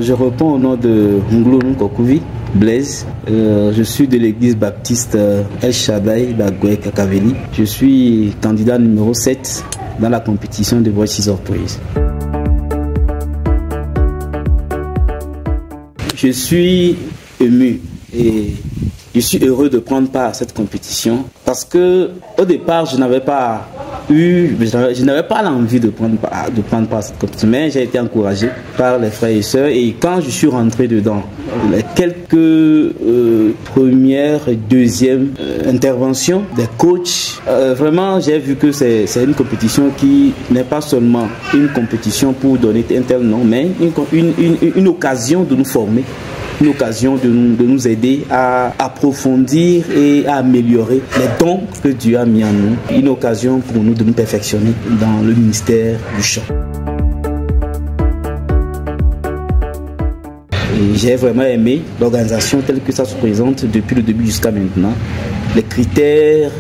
Je réponds au nom de Nglonou Kokouvi, Blaise. Je suis de l'église baptiste El Shaddai d'Agoué Kakaveli. Je suis candidat numéro 7 dans la compétition de Voices of Praise. Je suis ému et je suis heureux de prendre part à cette compétition parce que au départ, je n'avais pas l'envie de prendre part à cette compétition, mais j'ai été encouragé par les frères et sœurs, et quand je suis rentré dedans, les quelques premières et deuxièmes interventions des coachs, vraiment j'ai vu que c'est une compétition qui n'est pas seulement une compétition pour donner un tel nom, mais une occasion de nous former, une occasion de nous aider à approfondir et à améliorer les dons que Dieu a mis en nous, une occasion pour nous de nous perfectionner dans le ministère du chant. Et j'ai vraiment aimé l'organisation telle que ça se présente depuis le début jusqu'à maintenant. Les critères,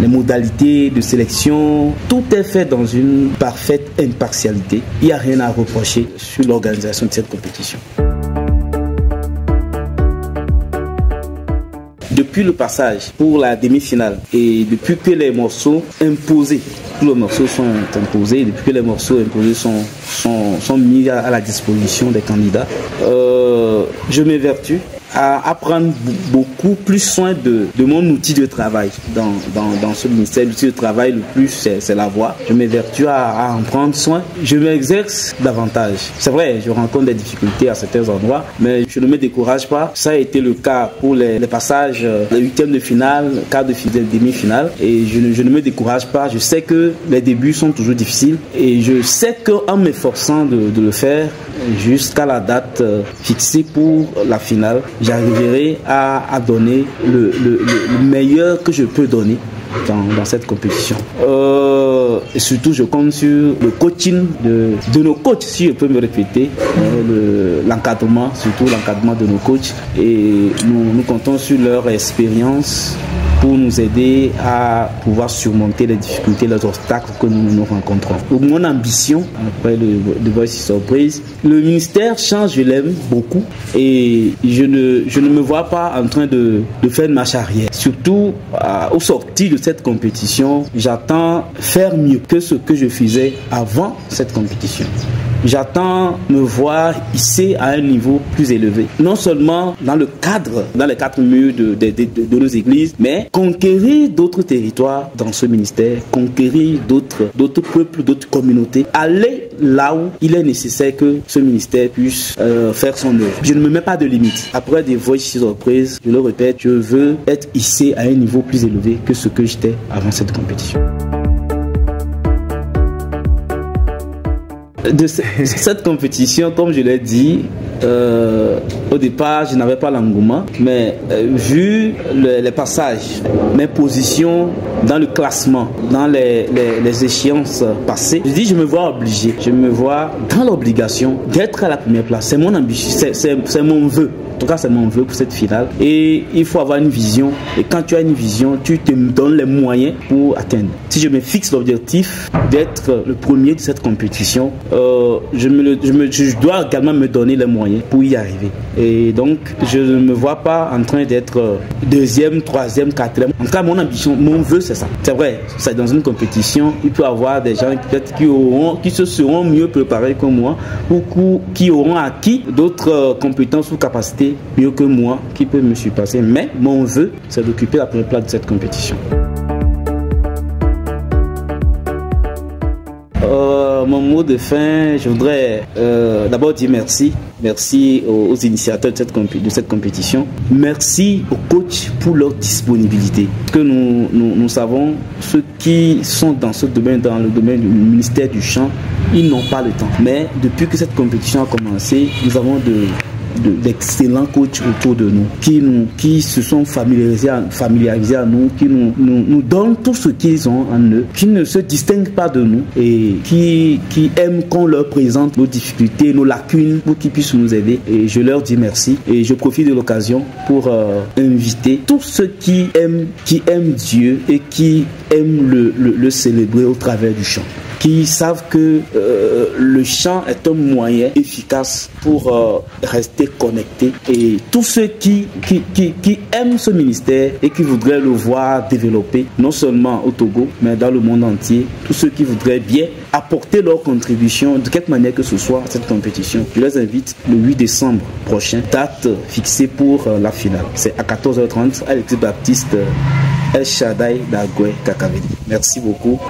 les modalités de sélection, tout est fait dans une parfaite impartialité. Il n'y a rien à reprocher sur l'organisation de cette compétition. Depuis le passage pour la demi-finale et depuis que les morceaux imposés, tous les morceaux sont imposés, depuis que les morceaux imposés sont mis à la disposition des candidats, je m'évertue à prendre beaucoup plus soin de mon outil de travail dans ce ministère. L'outil de travail le plus, c'est la voix. Je m'évertue à en prendre soin. Je m'exerce davantage. C'est vrai, je rencontre des difficultés à certains endroits, mais je ne me décourage pas. Ça a été le cas pour les passages, les huitièmes de finale, quart de finale, demi-finale, et je ne me décourage pas. Je sais que les débuts sont toujours difficiles, et je sais qu'en m'efforçant de le faire jusqu'à la date fixée pour la finale, j'arriverai à donner le meilleur que je peux donner dans cette compétition. Et surtout, je compte sur le coaching de nos coachs, si je peux me répéter, l'encadrement, surtout l'encadrement de nos coachs. Et nous comptons sur leur expérience pour nous aider à pouvoir surmonter les difficultés, les obstacles que nous rencontrons. Mon ambition, après le Voices of Praise, le ministère change, je l'aime beaucoup, et je ne me vois pas en train de faire une marche arrière. Surtout au sortir de cette compétition, j'attends faire mieux que ce que je faisais avant cette compétition. J'attends me voir hissé à un niveau plus élevé. Non seulement dans les quatre murs de nos églises, mais conquérir d'autres territoires dans ce ministère, conquérir d'autres peuples, d'autres communautés, aller là où il est nécessaire que ce ministère puisse faire son œuvre. Je ne me mets pas de limite. Après des Voices of Praise, je le répète, je veux être hissé à un niveau plus élevé que ce que j'étais avant cette compétition. De cette compétition, comme je l'ai dit, au départ, je n'avais pas l'engouement, mais vu les passages, mes positions dans le classement, dans les échéances passées, je me vois obligé, je me vois dans l'obligation d'être à la première place. C'est mon ambition, c'est mon vœu. En tout cas, c'est mon vœu pour cette finale. Et il faut avoir une vision. Et quand tu as une vision, tu te donnes les moyens pour atteindre. Si je me fixe l'objectif d'être le premier de cette compétition, je dois également me donner les moyens pour y arriver. Et donc, je ne me vois pas en train d'être deuxième, troisième, quatrième. En tout cas, mon ambition, mon vœu, c'est ça. C'est vrai, c'est dans une compétition, il peut y avoir des gens peut-être qui se seront mieux préparés que moi, ou qui auront acquis d'autres compétences ou capacités mieux que moi, qui peut me surpasser. Mais mon vœu, c'est d'occuper la première place de cette compétition. Mon mot de fin, je voudrais d'abord dire merci. Merci aux initiateurs de cette compétition. Merci aux coachs pour leur disponibilité. Que nous savons, ceux qui sont dans ce domaine, dans le domaine du ministère du chant, ils n'ont pas le temps. Mais depuis que cette compétition a commencé, nous avons d'excellents coachs autour de nous qui se sont familiarisés à nous, qui nous donnent tout ce qu'ils ont en eux, qui ne se distinguent pas de nous et qui aiment qu'on leur présente nos difficultés, nos lacunes pour qu'ils puissent nous aider. Et je leur dis merci, et je profite de l'occasion pour inviter tous ceux qui aiment Dieu et qui aiment le célébrer au travers du chant. qui savent que le chant est un moyen efficace pour rester connecté. Et tous ceux qui aiment ce ministère et qui voudraient le voir développer, non seulement au Togo, mais dans le monde entier, tous ceux qui voudraient bien apporter leur contribution de quelque manière que ce soit à cette compétition, je les invite le 8 décembre prochain, date fixée pour la finale. C'est à 14h30 à l'église baptiste El Shaddai d'Agoué Kakaveli. Merci beaucoup.